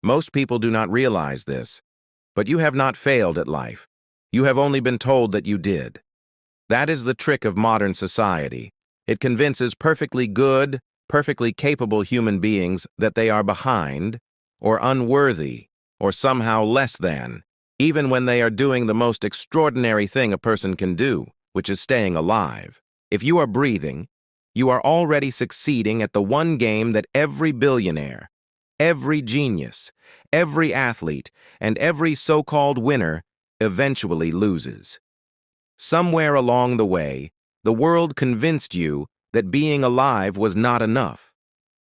Most people do not realize this, but you have not failed at life. You have only been told that you did. That is the trick of modern society. It convinces perfectly good, perfectly capable human beings that they are behind, or unworthy, or somehow less than, even when they are doing the most extraordinary thing a person can do, which is staying alive. If you are breathing, you are already succeeding at the one game that every billionaire, every genius, every athlete, and every so-called winner eventually loses. Somewhere along the way, the world convinced you that being alive was not enough.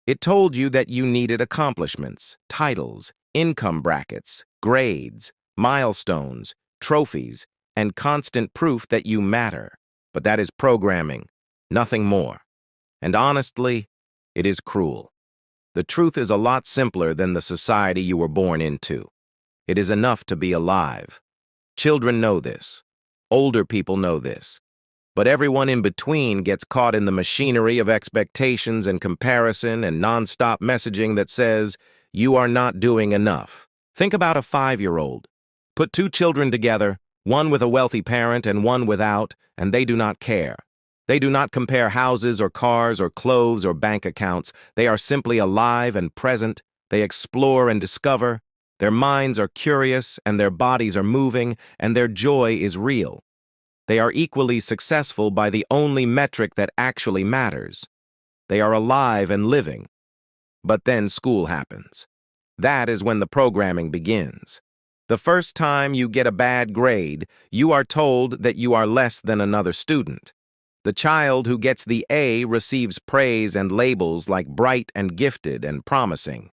It told you that you needed accomplishments, titles, income brackets, grades, milestones, trophies, and constant proof that you matter. But that is programming, nothing more. And honestly, it is cruel. The truth is a lot simpler than the society you were born into. It is enough to be alive. Children know this. Older people know this. But everyone in between gets caught in the machinery of expectations and comparison and nonstop messaging that says, you are not doing enough. Think about a 5-year-old. Put two children together, one with a wealthy parent and one without, and they do not care. They do not compare houses or cars or clothes or bank accounts. They are simply alive and present. They explore and discover. Their minds are curious and their bodies are moving and their joy is real. They are equally successful by the only metric that actually matters. They are alive and living. But then school happens. That is when the programming begins. The first time you get a bad grade, you are told that you are less than another student. The child who gets the A receives praise and labels like bright and gifted and promising.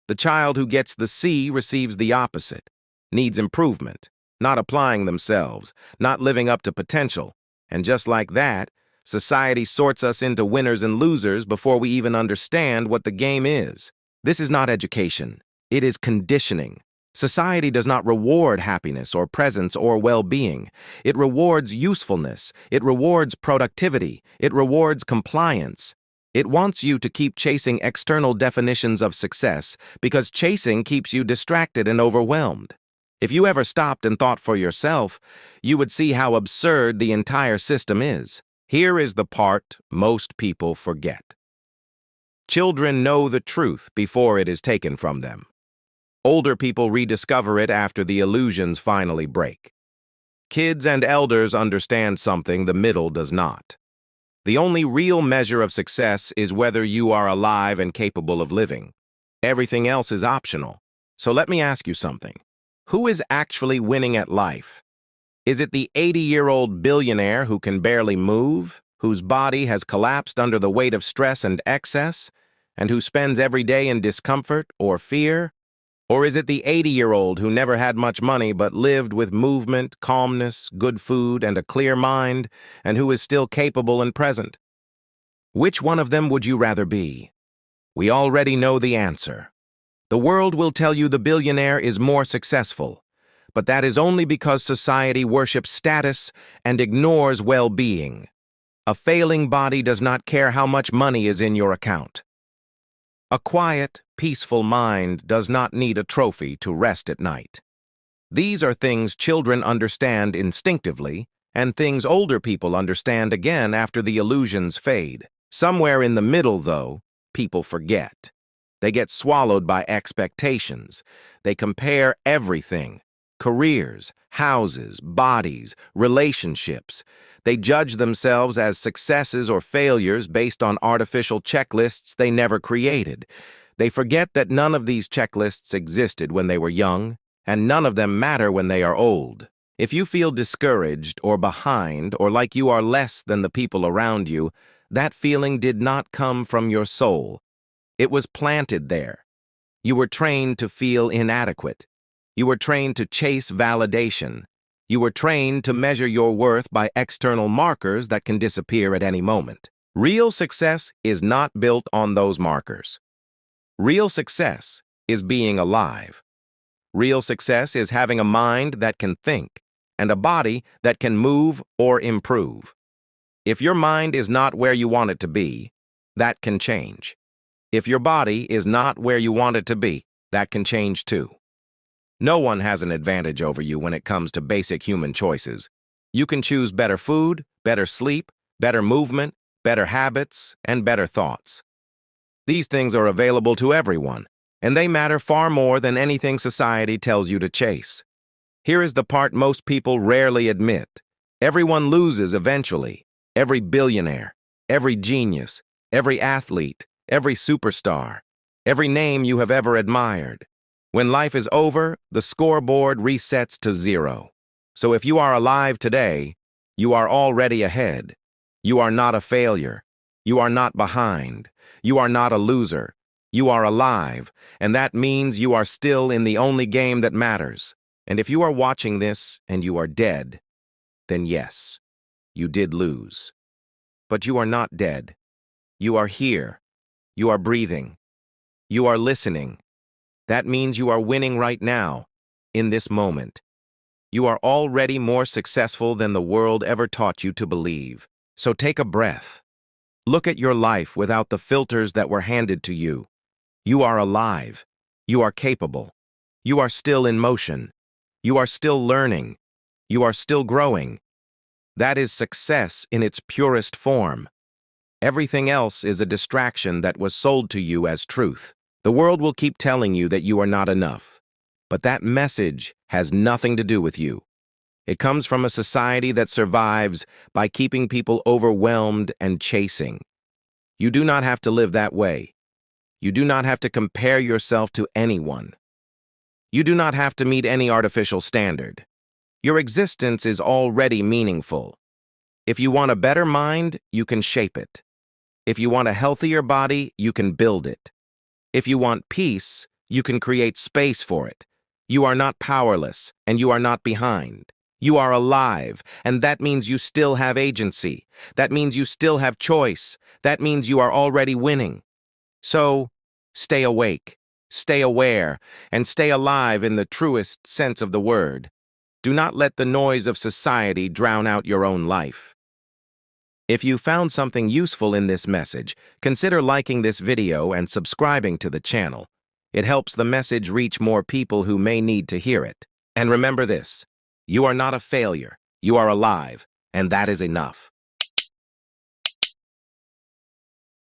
The child who gets the C receives the opposite, needs improvement, not applying themselves, not living up to potential. And just like that, society sorts us into winners and losers before we even understand what the game is. This is not education. It is conditioning. Society does not reward happiness or presence or well-being. It rewards usefulness. It rewards productivity. It rewards compliance. It wants you to keep chasing external definitions of success because chasing keeps you distracted and overwhelmed. If you ever stopped and thought for yourself, you would see how absurd the entire system is. Here is the part most people forget. Children know the truth before it is taken from them. Older people rediscover it after the illusions finally break. Kids and elders understand something the middle does not. The only real measure of success is whether you are alive and capable of living. Everything else is optional. So let me ask you something. Who is actually winning at life? Is it the 80-year-old billionaire who can barely move, whose body has collapsed under the weight of stress and excess, and who spends every day in discomfort or fear? Or is it the 80-year-old who never had much money but lived with movement, calmness, good food, and a clear mind, and who is still capable and present? Which one of them would you rather be? We already know the answer. The world will tell you the billionaire is more successful, but that is only because society worships status and ignores well-being. A failing body does not care how much money is in your account. A quiet, peaceful mind does not need a trophy to rest at night. These are things children understand instinctively, and things older people understand again after the illusions fade. Somewhere in the middle, though, people forget. They get swallowed by expectations. They compare everything: careers, houses, bodies, relationships. They judge themselves as successes or failures based on artificial checklists they never created. They forget that none of these checklists existed when they were young, and none of them matter when they are old. If you feel discouraged or behind or like you are less than the people around you, that feeling did not come from your soul. It was planted there. You were trained to feel inadequate. You were trained to chase validation. You were trained to measure your worth by external markers that can disappear at any moment. Real success is not built on those markers. Real success is being alive. Real success is having a mind that can think and a body that can move or improve. If your mind is not where you want it to be, that can change. If your body is not where you want it to be, That can change too. No one has an advantage over you when it comes to basic human choices. You can choose better food, better sleep, better movement, better habits, and better thoughts. These things are available to everyone, and they matter far more than anything society tells you to chase. Here is the part most people rarely admit. Everyone loses eventually. Every billionaire, every genius, every athlete, every superstar, every name you have ever admired. When life is over, the scoreboard resets to 0. So if you are alive today, you are already ahead. You are not a failure. You are not behind. You are not a loser. You are alive, and that means you are still in the only game that matters. And if you are watching this and you are dead, then yes, you did lose. But you are not dead. You are here. You are breathing. You are listening. That means you are winning right now, in this moment. You are already more successful than the world ever taught you to believe. So take a breath. Look at your life without the filters that were handed to you. You are alive. You are capable. You are still in motion. You are still learning. You are still growing. That is success in its purest form. Everything else is a distraction that was sold to you as truth. The world will keep telling you that you are not enough. But that message has nothing to do with you. It comes from a society that survives by keeping people overwhelmed and chasing. You do not have to live that way. You do not have to compare yourself to anyone. You do not have to meet any artificial standard. Your existence is already meaningful. If you want a better mind, you can shape it. If you want a healthier body, you can build it. If you want peace, you can create space for it. You are not powerless, and you are not behind. You are alive, and that means you still have agency. That means you still have choice. That means you are already winning. So, stay awake, stay aware, and stay alive in the truest sense of the word. Do not let the noise of society drown out your own life. If you found something useful in this message, consider liking this video and subscribing to the channel. It helps the message reach more people who may need to hear it. And remember this, you are not a failure, you are alive, and that is enough.